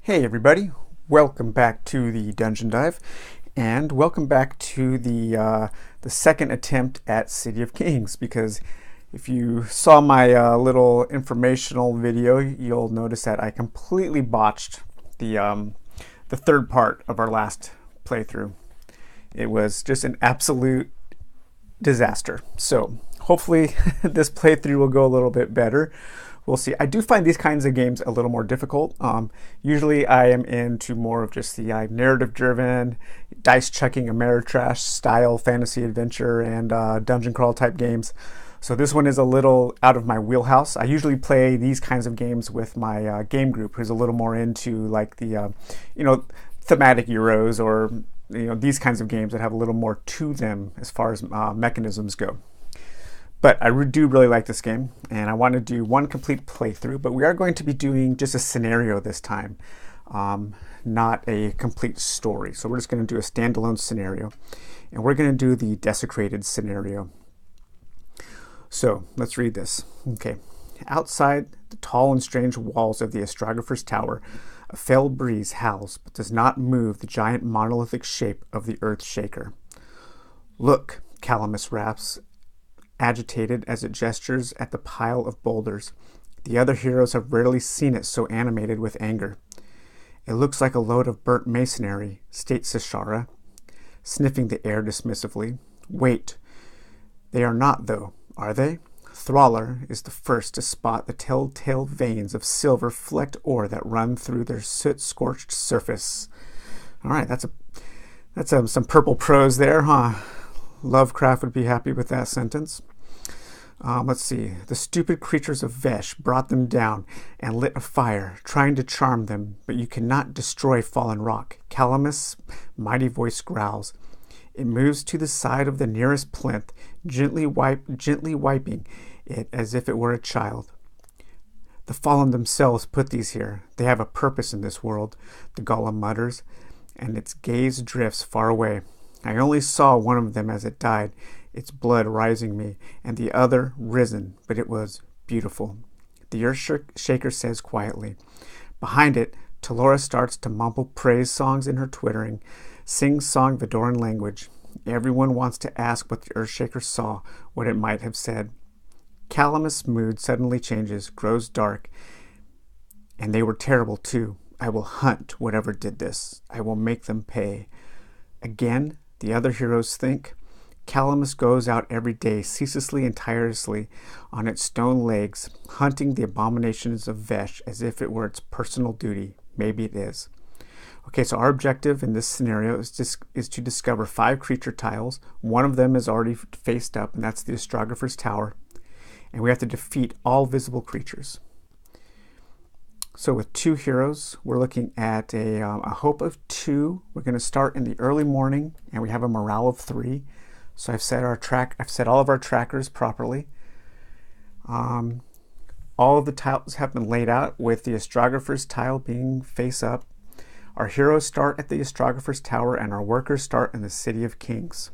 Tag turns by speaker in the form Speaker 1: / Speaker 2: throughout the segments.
Speaker 1: Hey everybody, welcome back to the Dungeon Dive, and welcome back to the second attempt at City of Kings. Because if you saw my little informational video, you'll notice that I completely botched the third part of our last playthrough. It was just an absolute disaster. So hopefully this playthrough will go a little bit better. We'll see. I do find these kinds of games a little more difficult. Usually I am into more of just the narrative-driven, dice-chucking Ameritrash style fantasy adventure and dungeon crawl type games. So this one is a little out of my wheelhouse. I usually play these kinds of games with my game group, who's a little more into like the, thematic Euros or these kinds of games that have a little more to them as far as mechanisms go. But I do really like this game, and I want to do one complete playthrough, but we are going to be doing just a scenario this time, not a complete story. So we're just going to do a standalone scenario, and we're going to do the Desecrated Scenario. So let's read this. Okay. Outside the tall and strange walls of the Astrographer's Tower, a fell breeze howls, but does not move the giant monolithic shape of the Earth Shaker. Look, Calamus raps, agitated as it gestures at the pile of boulders. The other heroes have rarely seen it so animated with anger. It looks like a load of burnt masonry, states Sashara, sniffing the air dismissively. Wait, they are not, though, are they? Thrawler is the first to spot the telltale veins of silver-flecked ore that run through their soot-scorched surface. All right, that's some purple prose there, huh? Lovecraft would be happy with that sentence. Let's see. The stupid creatures of Vesh brought them down and lit a fire, trying to charm them, but you cannot destroy fallen rock. Calamus' mighty voice growls. It moves to the side of the nearest plinth, gently wiping it as if it were a child. The fallen themselves put these here. They have a purpose in this world, the golem mutters, and its gaze drifts far away. I only saw one of them as it died, its blood rising me, and the other risen, but it was beautiful. The Earth Shaker says quietly. Behind it, Talora starts to mumble praise songs in her twittering, sing-song Vidoran language. Everyone wants to ask what the Earth Shaker saw, what it might have said. Calamus' mood suddenly changes, grows dark, and they were terrible too. I will hunt whatever did this. I will make them pay. Again, the other heroes think. Calamus goes out every day, ceaselessly and tirelessly, on its stone legs, hunting the abominations of Vesh as if it were its personal duty. Maybe it is. Okay, so our objective in this scenario is to discover 5 creature tiles. One of them is already faced up, and that's the Astrographer's Tower. And we have to defeat all visible creatures. So with 2 heroes, we're looking at a hope of 2. We're going to start in the early morning, and we have a morale of 3. So I've set all of our trackers properly. All of the tiles have been laid out, with the Astrographer's tile being face up. Our heroes start at the Astrographer's Tower, and our workers start in the City of Kings.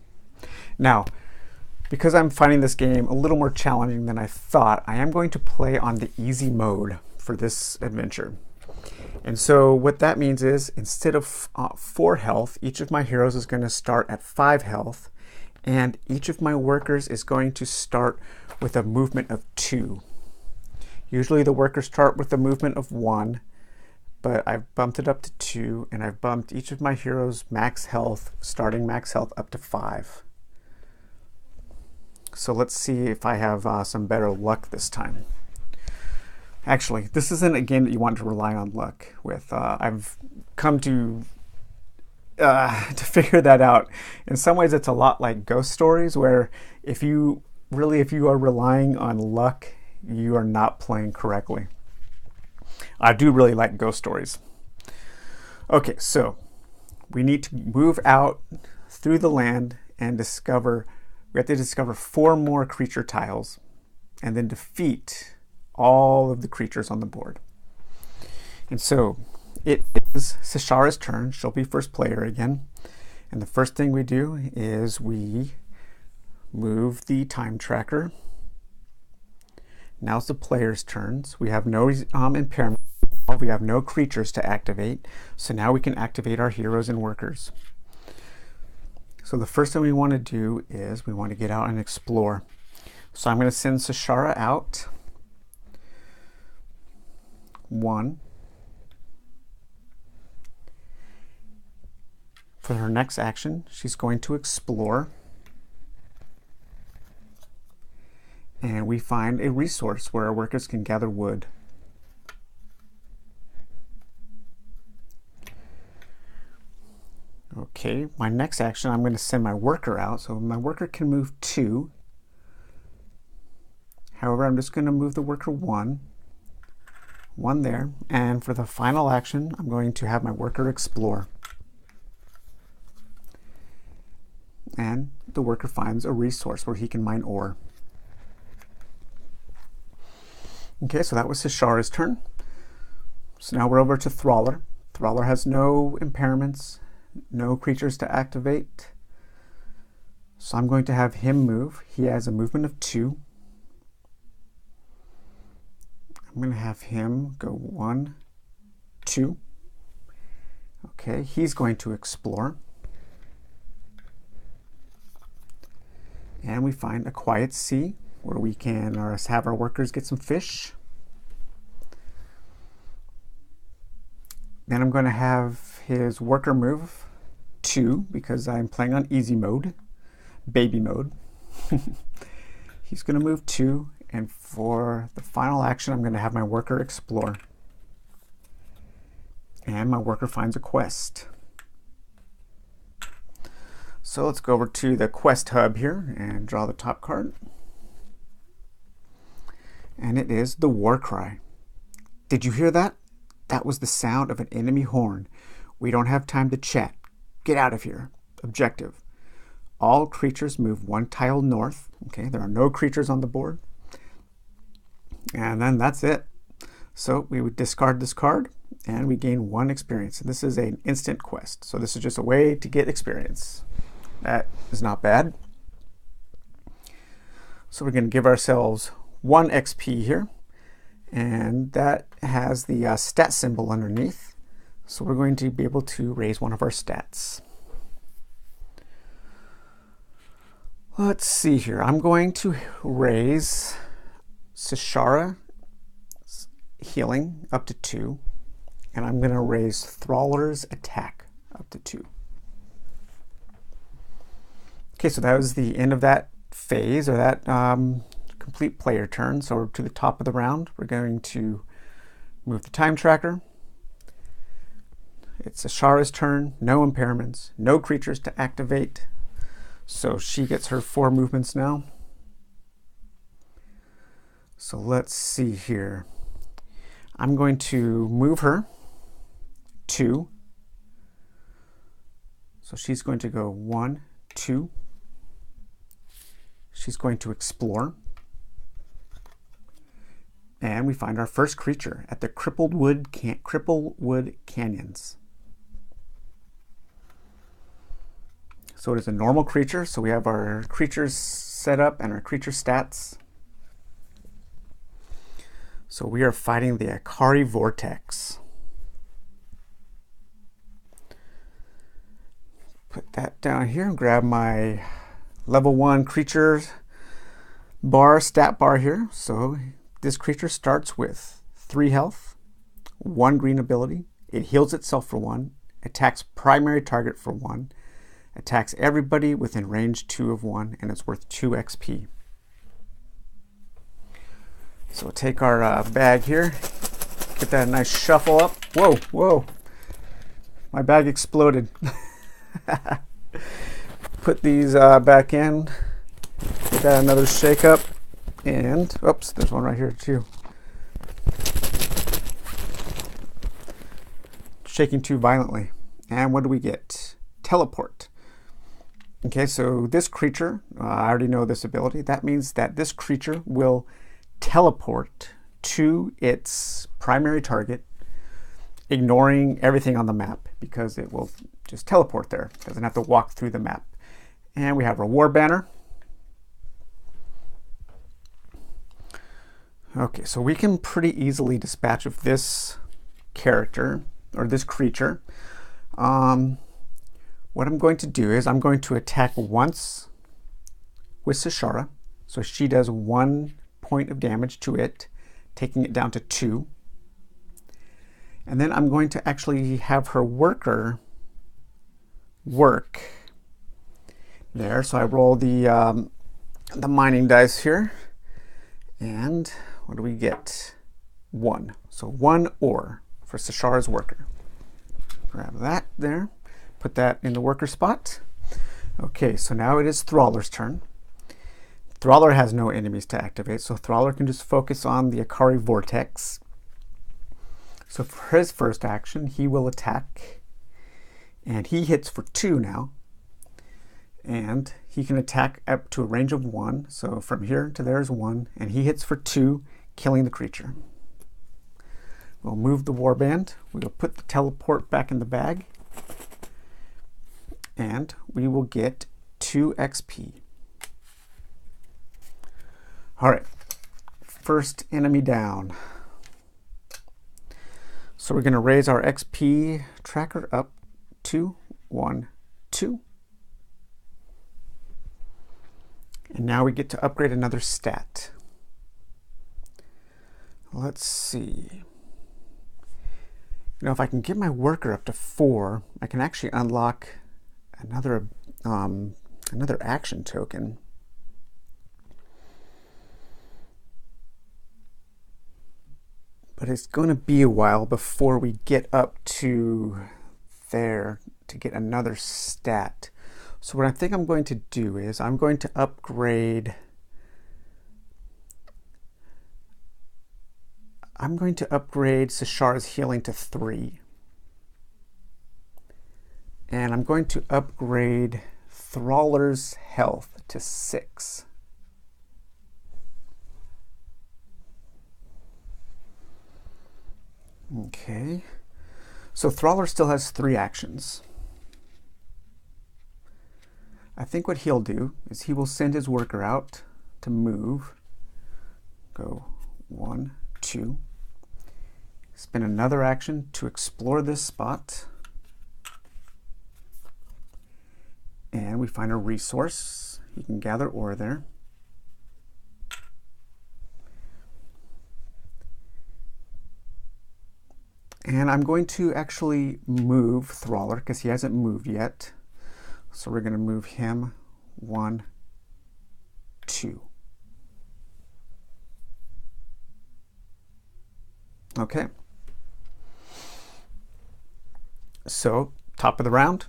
Speaker 1: Now, because I'm finding this game a little more challenging than I thought, I am going to play on the easy mode for this adventure. And so what that means is, instead of 4 health, each of my heroes is going to start at 5 health, and each of my workers is going to start with a movement of 2. Usually the workers start with a movement of 1, but I've bumped it up to 2, and I've bumped each of my heroes' starting max health up to 5. So let's see if I have some better luck this time. Actually, this isn't a game that you want to rely on luck with. I've come to figure that out. In some ways, it's a lot like ghost stories, where if you are relying on luck, you are not playing correctly. I do really like ghost stories. Okay, so we need to move out through the land and we have to discover 4 more creature tiles and then defeat all of the creatures on the board. And so it is Sashara's turn. She'll be first player again. And the first thing we do is we move the time tracker. Now it's the player's turns. We have no impairment. We have no creatures to activate, so now we can activate our heroes and workers. So the first thing we want to do is we want to get out and explore. So I'm going to send Sashara out. 1. For her next action, she's going to explore. And we find a resource where our workers can gather wood. Okay, my next action, I'm going to send my worker out. So my worker can move 2. However, I'm just going to move the worker 1 there. And for the final action, I'm going to have my worker explore. And the worker finds a resource where he can mine ore. Okay, so that was Sashara's turn. So now we're over to Thrallr. Thrallr has no impairments, no creatures to activate. So I'm going to have him move. He has a movement of 2. I'm going to have him go 1, 2. Okay, he's going to explore. And we find a quiet sea where we can have our workers get some fish. Then I'm going to have his worker move 2 because I'm playing on easy mode, baby mode. He's going to move 2, and for the final action, I'm going to have my worker explore. And my worker finds a quest. So let's go over to the quest hub here and draw the top card. And it is the war cry. Did you hear that? That was the sound of an enemy horn. We don't have time to chat. Get out of here. Objective. All creatures move 1 tile north. Okay, there are no creatures on the board. And then that's it. So we would discard this card and we gain 1 experience. And this is an instant quest. So this is just a way to get experience. That is not bad. So we're going to give ourselves 1 XP here. And that has the stat symbol underneath. So we're going to be able to raise one of our stats. Let's see here. I'm going to raise Sashara's healing up to 2. And I'm going to raise Thrallr's attack up to 2. Okay, so that was the end of that phase, or that complete player turn. So to the top of the round, we're going to move the time tracker. It's Ashara's turn, no impairments, no creatures to activate. So she gets her 4 movements now. So let's see here. I'm going to move her 2. So she's going to go 1, 2. She's going to explore. And we find our first creature at the Cripplewood Canyons. So it is a normal creature. So we have our creatures set up and our creature stats. So we are fighting the Akari Vortex. Put that down here and grab my level 1 creature bar, stat bar here. So this creature starts with 3 health, 1 green ability. It heals itself for 1, attacks primary target for 1, attacks everybody within range 2 of 1, and it's worth 2 XP. So we'll take our bag here, get that nice shuffle up. Whoa, whoa, my bag exploded. Put these back in, give that another shake up, and oops, there's one right here too. Shaking too violently. And what do we get? Teleport. Okay, so this creature, I already know this ability. That means that this creature will teleport to its primary target, ignoring everything on the map, because it will just teleport there. It doesn't have to walk through the map. And we have our war banner. Okay, so we can pretty easily dispatch of this character, or this creature, what I'm going to do is I'm going to attack once with Sashara. So she does 1 point of damage to it, taking it down to 2. And then I'm going to actually have her worker work there. So I roll the mining dice here. And what do we get? 1. So 1 ore for Sashara's worker. Grab that there. Put that in the worker spot. Okay, so now it is Thraller's turn. Thraller has no enemies to activate, so Thraller can just focus on the Akari Vortex. So for his first action, he will attack. And he hits for 2 now. And he can attack up to a range of 1. So from here to there is 1. And he hits for 2, killing the creature. We'll move the warband. We'll put the teleport back in the bag. And we will get 2 XP. All right, first enemy down. So we're going to raise our XP tracker up to 1, 2. And now we get to upgrade another stat. Let's see. You know, if I can get my worker up to 4, I can actually unlock another action token. But it's going to be a while before we get up to there to get another stat. So what I think I'm going to do is I'm going to upgrade Sashara's healing to 3. And I'm going to upgrade Thraller's health to 6. Okay, so Thraller still has 3 actions. I think what he'll do is he will send his worker out to move. Go 1, 2. Spend another action to explore this spot. And we find a resource. You can gather ore there. And I'm going to actually move Thraller because he hasn't moved yet. So we're going to move him 1, 2. Okay. So top of the round.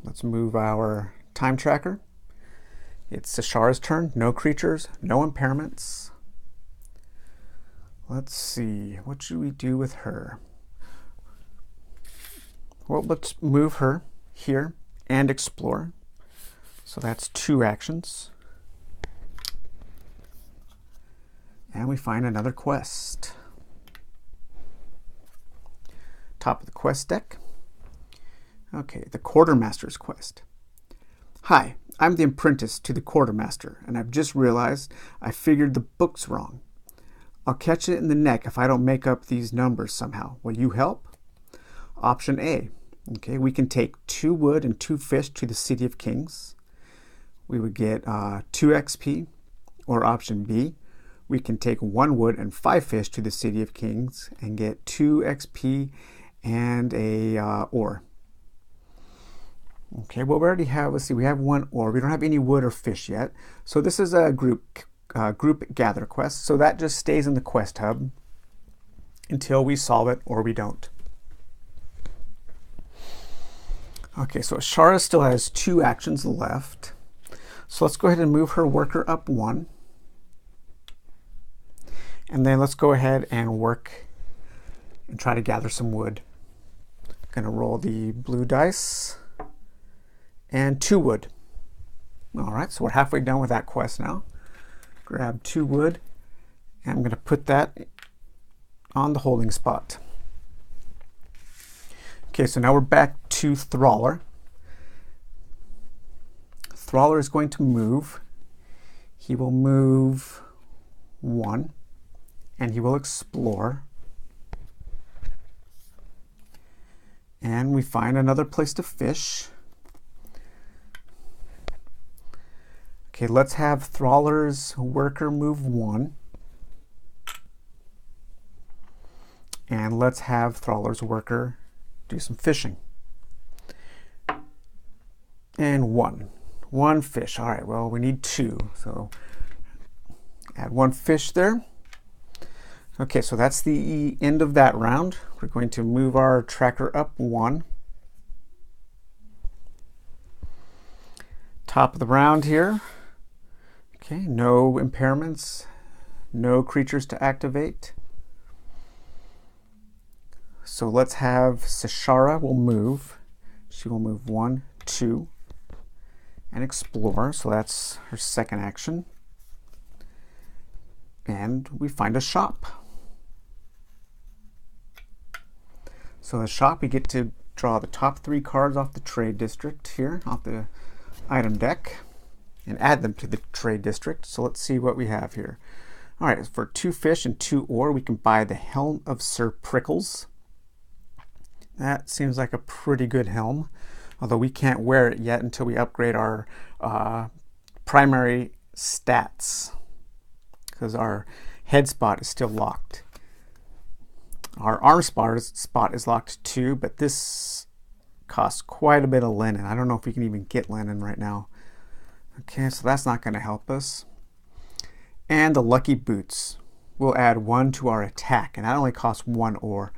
Speaker 1: Let's move our time tracker. It's Sashara's turn. No creatures, no impairments. Let's see. What should we do with her? Well, let's move her here and explore. So that's 2 actions. And we find another quest. Top of the quest deck. Okay, the Quartermaster's quest. Hi, I'm the apprentice to the Quartermaster, and I've just realized I figured the books wrong. I'll catch it in the neck if I don't make up these numbers somehow. Will you help? Option A. Okay, we can take 2 wood and 2 fish to the City of Kings. We would get 2 XP. Or option B, we can take 1 wood and 5 fish to the City of Kings and get 2 XP and a ore. Okay, well, we already have, let's see, we have 1 ore. We don't have any wood or fish yet. So this is a group gather quest. So that just stays in the quest hub until we solve it or we don't. Okay, so Shara still has 2 actions left. So let's go ahead and move her worker up 1. And then let's go ahead and work and try to gather some wood. Gonna roll the blue dice. And 2 wood. All right, so we're halfway done with that quest now. Grab 2 wood, and I'm going to put that on the holding spot. Okay, so now we're back to Thraller. Thraller is going to move. He will move 1, and he will explore. And we find another place to fish. Okay, let's have Trawler's worker move 1. And let's have Trawler's worker do some fishing. And 1. 1 fish. All right, well, we need 2. So add 1 fish there. Okay, so that's the end of that round. We're going to move our tracker up 1. Top of the round here. Okay, no impairments, no creatures to activate. So let's have Sashara will move. She will move 1, 2, and explore. So that's her second action. And we find a shop. So the shop, we get to draw the top 3 cards off the trade district here, off the item deck, and add them to the trade district. So let's see what we have here. All right, for 2 fish and 2 ore, we can buy the Helm of Sir Prickles. That seems like a pretty good helm, although we can't wear it yet until we upgrade our primary stats, because our head spot is still locked. Our arm spot is locked too, but this costs quite a bit of linen. I don't know if we can even get linen right now. Okay, so that's not going to help us. And the lucky boots will add 1 to our attack, and that only costs 1 ore.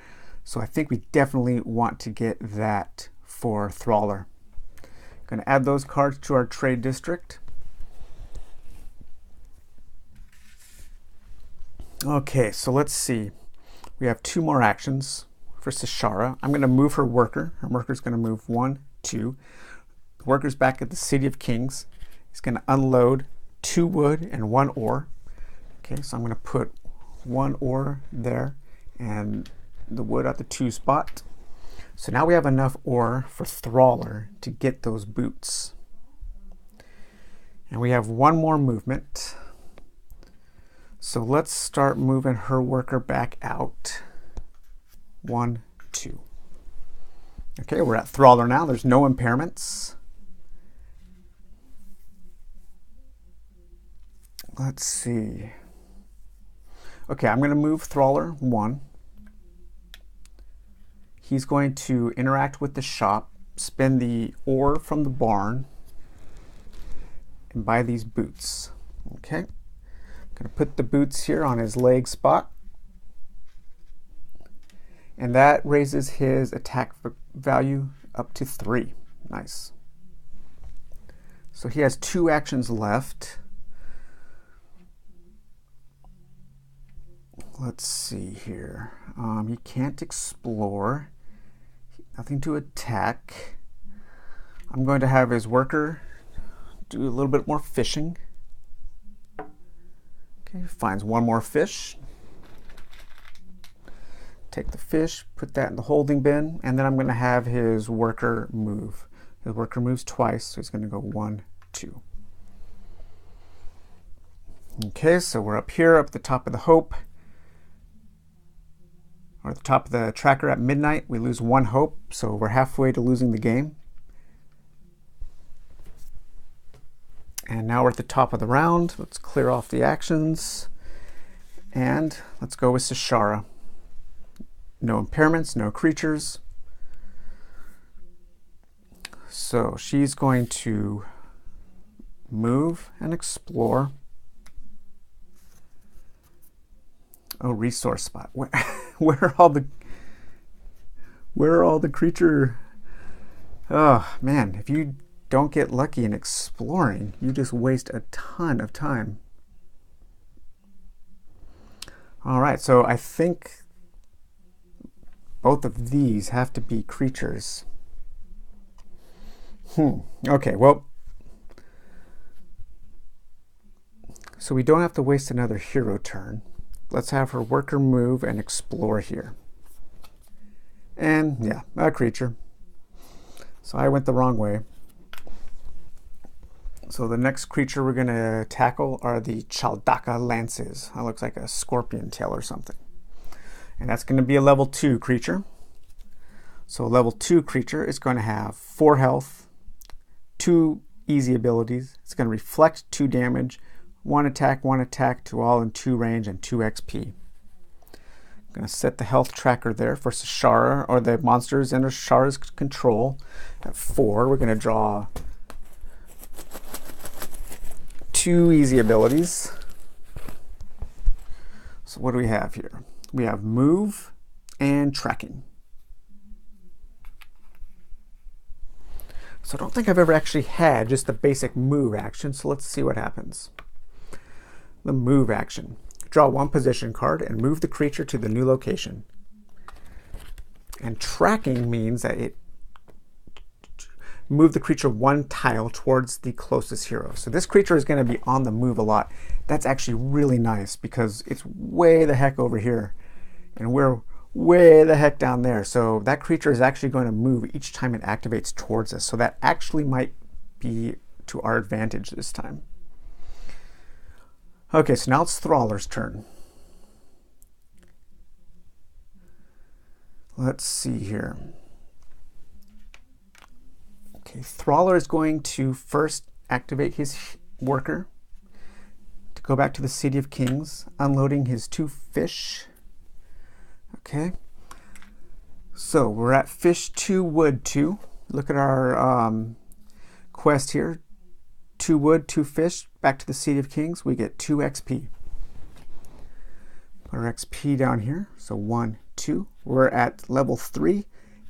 Speaker 1: So I think we definitely want to get that for Trawler. Going to add those cards to our trade district. Okay, so let's see. We have 2 more actions for Sashara. I'm going to move her worker. Her worker's going to move 1, 2. The worker's back at the City of Kings. He's going to unload 2 wood and 1 ore. Okay, so I'm going to put 1 ore there and the wood at the 2 spot. So now we have enough ore for Trawler to get those boots. And we have 1 more movement. So let's start moving her worker back out. 1, 2. Okay, we're at Trawler now. There's no impairments. Let's see. Okay, I'm going to move Trawler 1. He's going to interact with the shop, spend the ore from the barn, and buy these boots. Okay, I'm going to put the boots here on his leg spot, and that raises his attack value up to 3. Nice. So he has 2 actions left. Let's see here. He can't explore. Nothing to attack. I'm going to have his worker do a little bit more fishing. Okay, finds 1 more fish. Take the fish, put that in the holding bin, and then I'm going to have his worker move. His worker moves twice, so he's going to go 1, 2. Okay, so we're up here, up at the top of the hope. Or at the top of the tracker at midnight. We lose 1 hope, so we're halfway to losing the game. And now we're at the top of the round. Let's clear off the actions. And let's go with Sashara. No impairments, no creatures. So she's going to move and explore. Oh, resource spot. Where are all the creature? Oh man, if you don't get lucky in exploring, you just waste a ton of time. All right, so I think both of these have to be creatures. Okay, well, so we don't have to waste another hero turn. Let's have her worker move and explore here. And yeah, a creature. So I went the wrong way. So the next creature we're going to tackle are the Chaldaka Lances. That looks like a scorpion tail or something. And that's going to be a level 2 creature. So a level 2 creature is going to have 4 health, 2 easy abilities. It's going to reflect 2 damage, 1 attack to all in 2 range, and 2 XP. I'm going to set the health tracker there for Sashara, or the monsters under Shara's control. At 4, we're going to draw 2 easy abilities. So what do we have here? We have move and tracking. So I don't think I've ever actually had just the basic move action, so let's see what happens. The move action. Draw 1 position card and move the creature to the new location. And tracking means that it move the creature 1 tile towards the closest hero. So this creature is going to be on the move a lot. That's actually really nice because it's way the heck over here and we're way the heck down there. So that creature is actually going to move each time it activates towards us. So that actually might be to our advantage this time. Okay, so now it's Thraller's turn. Let's see here. Okay, Thrall is going to first activate his worker to go back to the City of Kings, unloading his 2 fish. Okay, so we're at fish 2, wood 2. Look at our quest here. 2 wood, 2 fish, back to the City of Kings. We get 2 XP. Put our XP down here. So 1, 2. We're at level 3,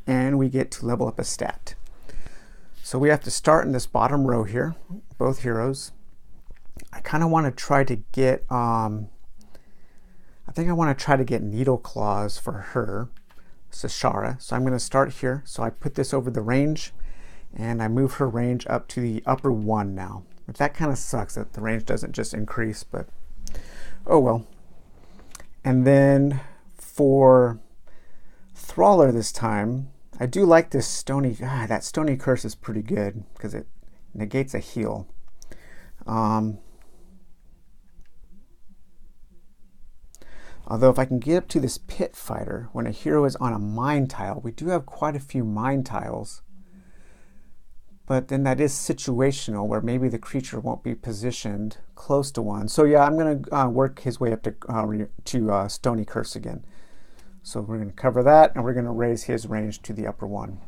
Speaker 1: and we get to level up a stat. So we have to start in this bottom row here, both heroes. I kind of want to try to get, I think I want to try to get Needle Claws for her, Sashara. So I'm going to start here. So I put this over the range, and I move her range up to the upper 1 now. But that kind of sucks that the range doesn't just increase, but oh well. And then for Thraller this time, I do like this stony, that stony curse is pretty good because it negates a heal. Although if I can get up to this pit fighter when a hero is on a mine tile, we do have quite a few mine tiles. But then that is situational where maybe the creature won't be positioned close to one. So yeah, I'm going to work his way up to Stony Curse again. So we're going to cover that, and we're going to raise his range to the upper 1.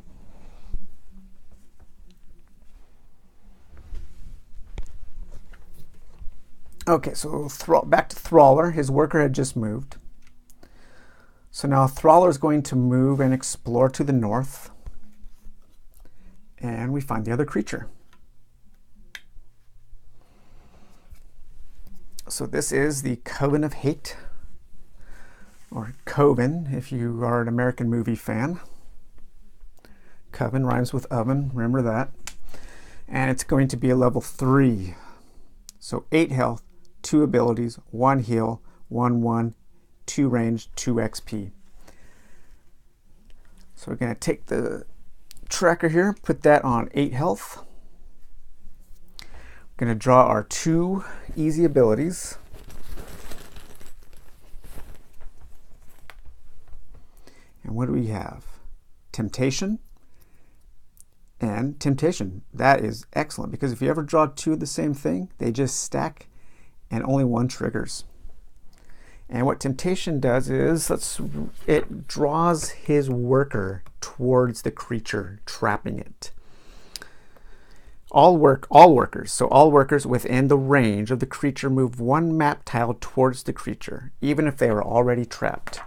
Speaker 1: Okay, so back to Thraller. His worker had just moved. So now Thraller is going to move and explore to the north. And we find the other creature. So this is the Coven of Hate, or Coven if you are an American movie fan. Coven rhymes with oven, remember that. And it's going to be a level 3. So 8 health, 2 abilities, 1 heal, 1/1, 2 range, 2 XP. So we're going to take the tracker here, put that on 8 health. We're going to draw our 2 easy abilities. And what do we have? Temptation and Temptation. That is excellent because if you ever draw 2 of the same thing, they just stack and only 1 triggers. And what Temptation does is it draws his worker towards the creature, trapping it. All workers. So all workers within the range of the creature move 1 map tile towards the creature, even if they are already trapped.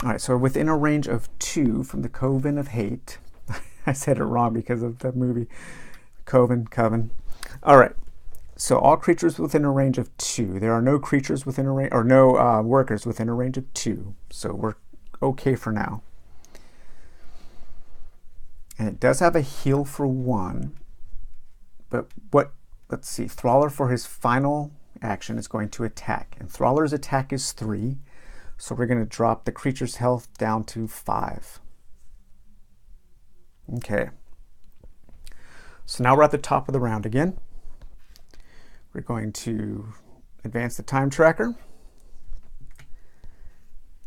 Speaker 1: All right, so we're within a range of 2 from the Coven of Hate. I said it wrong because of the movie Coven. All right. So all creatures within a range of 2. There are no creatures within a range, or no workers within a range of 2. So we're okay for now. And it does have a heal for 1. But let's see, Thraller for his final action is going to attack. And Thraller's attack is 3. So we're going to drop the creature's health down to 5. Okay. So now we're at the top of the round again. We're going to advance the time tracker.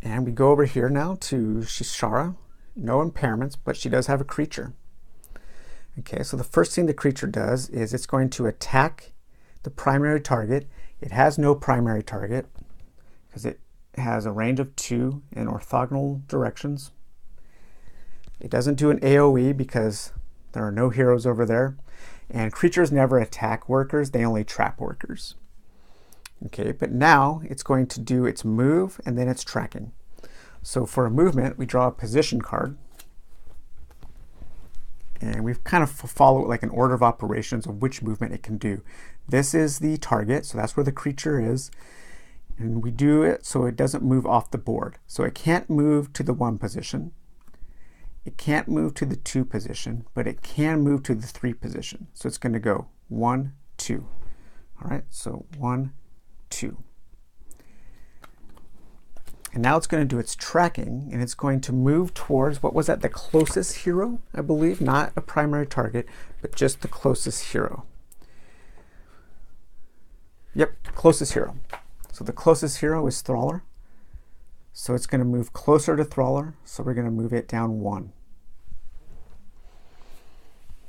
Speaker 1: And we go over here now to Shishara. no impairments, but she does have a creature. Okay, so the first thing the creature does is it's going to attack the primary target. It has no primary target because it has a range of 2 in orthogonal directions. It doesn't do an AoE because there are no heroes over there. And creatures never attack workers, they only trap workers. Okay, but now it's going to do its move and then its tracking. So for a movement, we draw a position card. And we kind of follow it like an order of operations of which movement it can do. This is the target, so that's where the creature is. And we do it so it doesn't move off the board. So it can't move to the 1 position. It can't move to the 2 position, but it can move to the 3 position. So it's going to go 1, 2. All right, so 1, 2. And now it's going to do its tracking, and it's going to move towards, what was that, the closest hero, I believe? Not a primary target, but just the closest hero. Yep, closest hero. So the closest hero is Thrallr. So it's going to move closer to Thrallr, so we're going to move it down 1.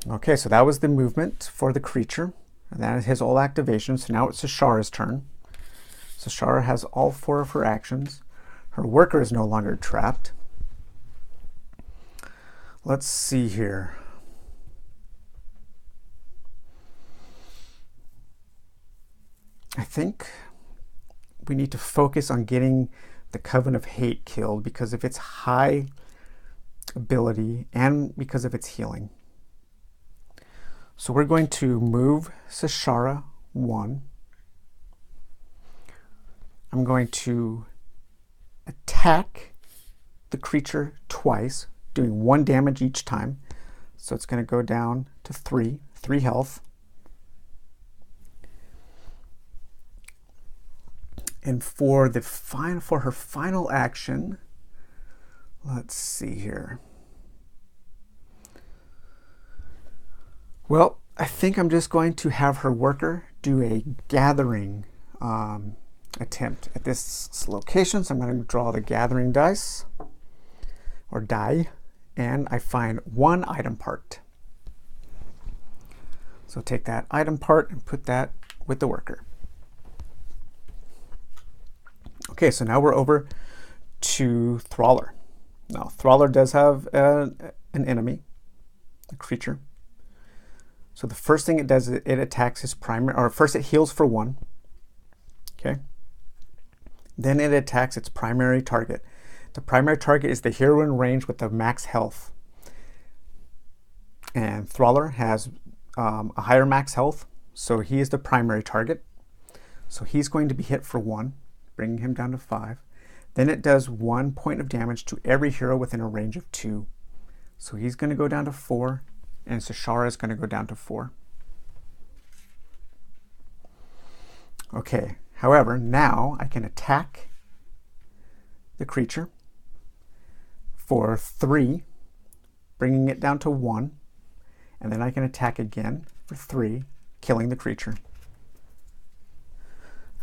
Speaker 1: Okay, so that was the movement for the creature. And that is his all activation. So now it's Sashara's turn. So Shara has all 4 of her actions. Her worker is no longer trapped. Let's see here. I think we need to focus on getting the Coven of Hate killed because of its high ability and because of its healing. So we're going to move Sashara 1. I'm going to attack the creature twice, doing 1 damage each time. So it's going to go down to 3 health. And for her final action, let's see here. Well, I think I'm just going to have her worker do a gathering attempt at this location. So I'm going to draw the gathering dice, or die, and I find 1 item part. So take that item part and put that with the worker. Okay, so now we're over to Thrallr. Now, Thrallr does have an enemy, a creature. So the first thing it does is it attacks his primary, or first it heals for 1. Okay. Then it attacks its primary target. The primary target is the hero in range with the max health. And Thrallr has a higher max health, so he is the primary target. So he's going to be hit for 1, bringing him down to 5. Then it does 1 point of damage to every hero within a range of 2. So he's going to go down to 4, and Sashara is going to go down to 4. Okay, however, now I can attack the creature for 3, bringing it down to 1, and then I can attack again for 3, killing the creature.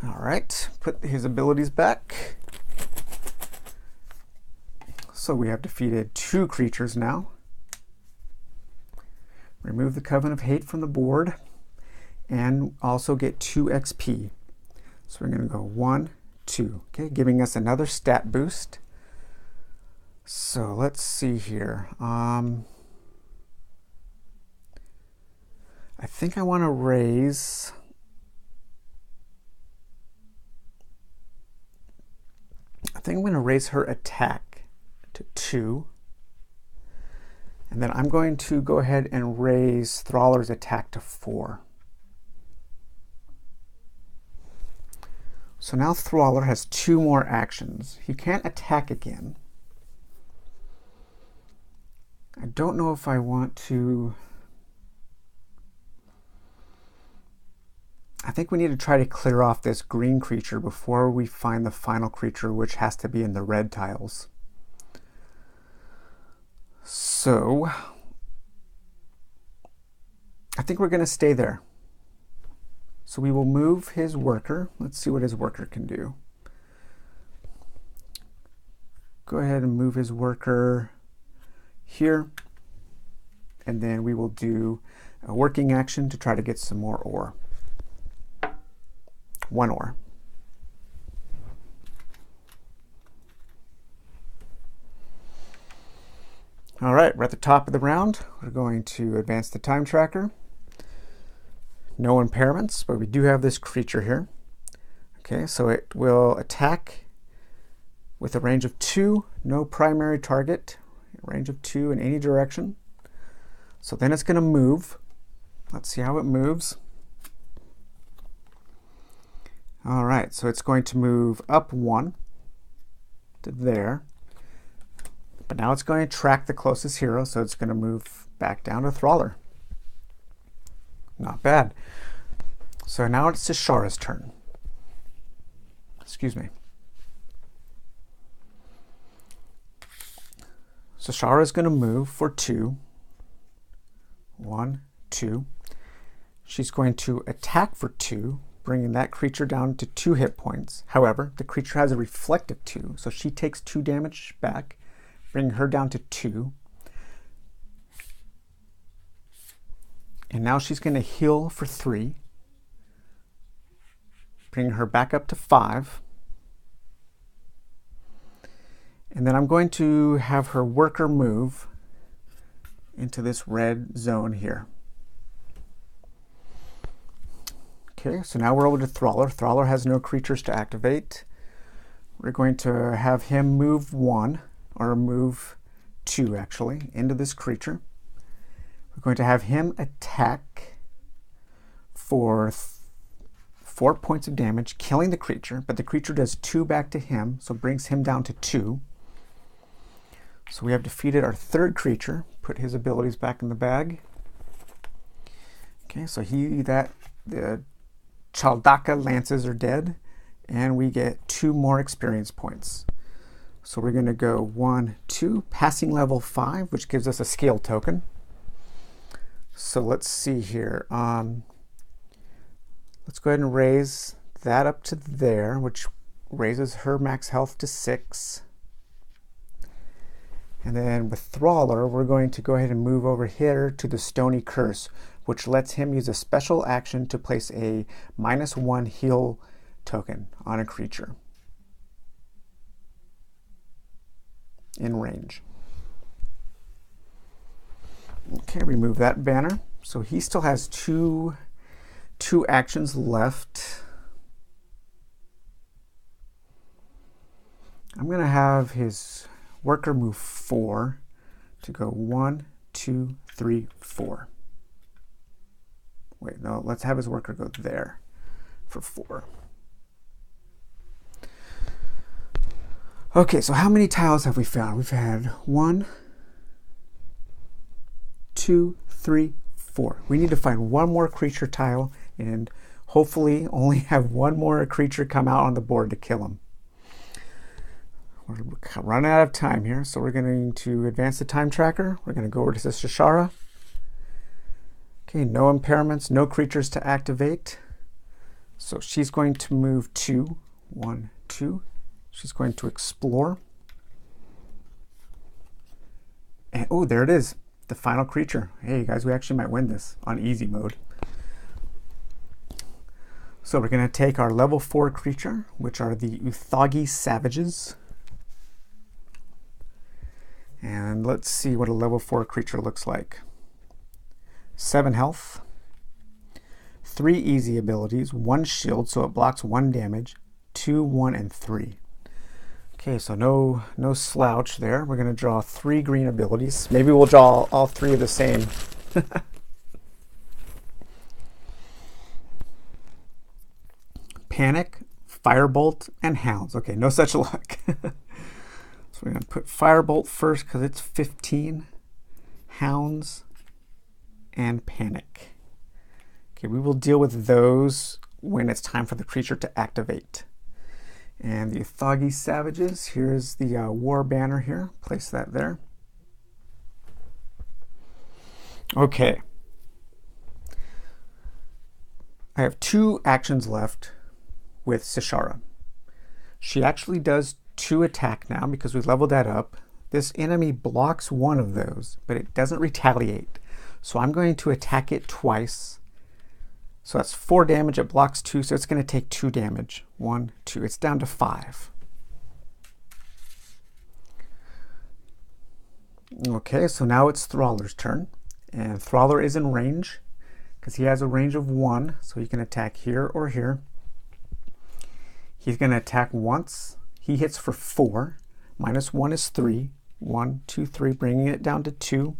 Speaker 1: All right, put his abilities back. So we have defeated 2 creatures now. Remove the Coven of Hate from the board and also get 2 XP. So we're going to go 1, 2, okay, giving us another stat boost. So let's see here. I think I want to raise I'm going to raise her attack to 2. And then I'm going to go ahead and raise Thrallr's attack to 4. So now Thrallr has 2 more actions. He can't attack again. I don't know if I want to... I think we need to try to clear off this green creature before we find the final creature, which has to be in the red tiles. So I think we're going to stay there. So we will move his worker. Let's see what his worker can do. Go ahead and move his worker here, and then we will do a working action to try to get some more ore. 1 ore. All right, we're at the top of the round. We're going to advance the time tracker. No impairments, but we do have this creature here. Okay, so it will attack with a range of 2, no primary target, range of 2 in any direction. So then it's going to move. Let's see how it moves. All right, so it's going to move up 1 to there. But now it's going to track the closest hero, so it's going to move back down to Trawler. Not bad. So now it's Shishara's turn. Excuse me. So Shara is going to move for 2. 1, 2. She's going to attack for 2, bringing that creature down to 2 hit points. However, the creature has a reflective 2, so she takes 2 damage back, bringing her down to 2. And now she's going to heal for 3, bringing her back up to 5. And then I'm going to have her worker move into this red zone here. Okay, so now we're over to Trawler. Trawler has no creatures to activate. We're going to have him move 1, or move 2 actually, into this creature. We're going to have him attack for 4 points of damage, killing the creature, but the creature does 2 back to him, so brings him down to 2. So we have defeated our 3rd creature, put his abilities back in the bag. Okay, so the Chaldaka lances are dead, and we get 2 more experience points. So we're going to go 1, 2, passing level 5, which gives us a scale token. So let's see here. Let's go ahead and raise that up to there, which raises her max health to 6. And then with Trawler, we're going to go ahead and move over here to the Stony Curse, which lets him use a special action to place a -1 heal token on a creature in range. Okay, remove that banner. So he still has two actions left. I'm going to have his worker move 4 to go 1, 2, 3, 4. Wait, no, let's have his worker go there for 4. Okay, so how many tiles have we found? We've had 1, 2, 3, 4. We need to find 1 more creature tile and hopefully only have 1 more creature come out on the board to kill him. We're running out of time here, so we're going to advance the time tracker. We're going to go over to Shishara. Okay, no impairments, no creatures to activate. So she's going to move 2, 1, 2. She's going to explore. And oh, there it is, the final creature. Hey guys, we actually might win this on easy mode. So we're going to take our level 4 creature, which are the Uthagi Savages. And let's see what a level 4 creature looks like. 7 health, 3 easy abilities, 1 shield, so it blocks 1 damage, 2, 1, and 3. Okay, so no slouch there. We're going to draw 3 green abilities. Maybe we'll draw all 3 of the same. Panic, Firebolt, and Hounds. Okay, no such luck. So we're going to put Firebolt first because it's 15, Hounds, and Panic. Okay, we will deal with those when it's time for the creature to activate. And the Uthagi Savages, here's the war banner here. Place that there. Okay. I have 2 actions left with Shishara. She actually does 2 attack now because we leveled that up. this enemy blocks one of those, but it doesn't retaliate. So I'm going to attack it twice. So that's 4 damage, it blocks 2, so it's going to take 2 damage. 1, 2, it's down to 5. Okay, so now it's Thraller's turn. And Thraller is in range, because he has a range of 1, so he can attack here or here. He's going to attack once. He hits for 4. Minus 1 is 3. 1, 2, 3, bringing it down to 2.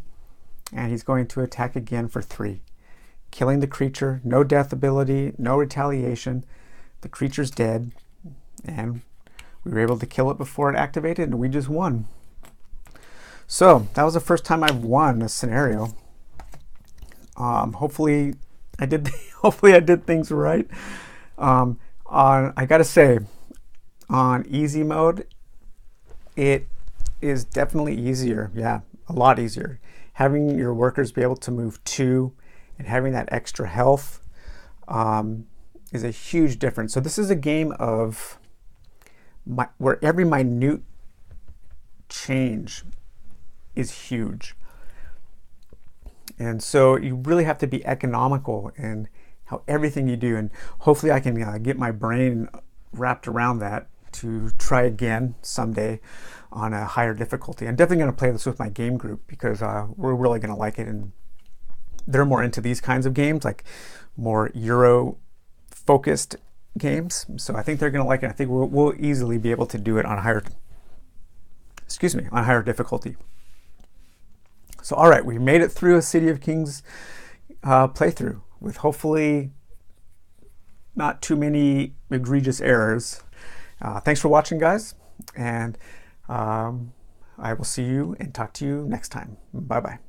Speaker 1: And he's going to attack again for 3. Killing the creature, no death ability, no retaliation. The creature's dead, and we were able to kill it before it activated, and we just won. So that was the first time I've won a scenario. Hopefully I did things right. I gotta say, on easy mode, it is definitely easier. Yeah, a lot easier. Having your workers be able to move 2 and having that extra health is a huge difference. So this is a game of where every minute change is huge. And so you really have to be economical in how everything you do. And hopefully I can get my brain wrapped around that to try again someday on a higher difficulty. I'm definitely going to play this with my game group because we're really going to like it. And they're more into these kinds of games, like more Euro-focused games. So I think they're going to like it. I think we'll easily be able to do it on a higher, on higher difficulty. So all right, we made it through a City of Kings playthrough with hopefully not too many egregious errors. Thanks for watching, guys, and I will see you and talk to you next time. Bye-bye.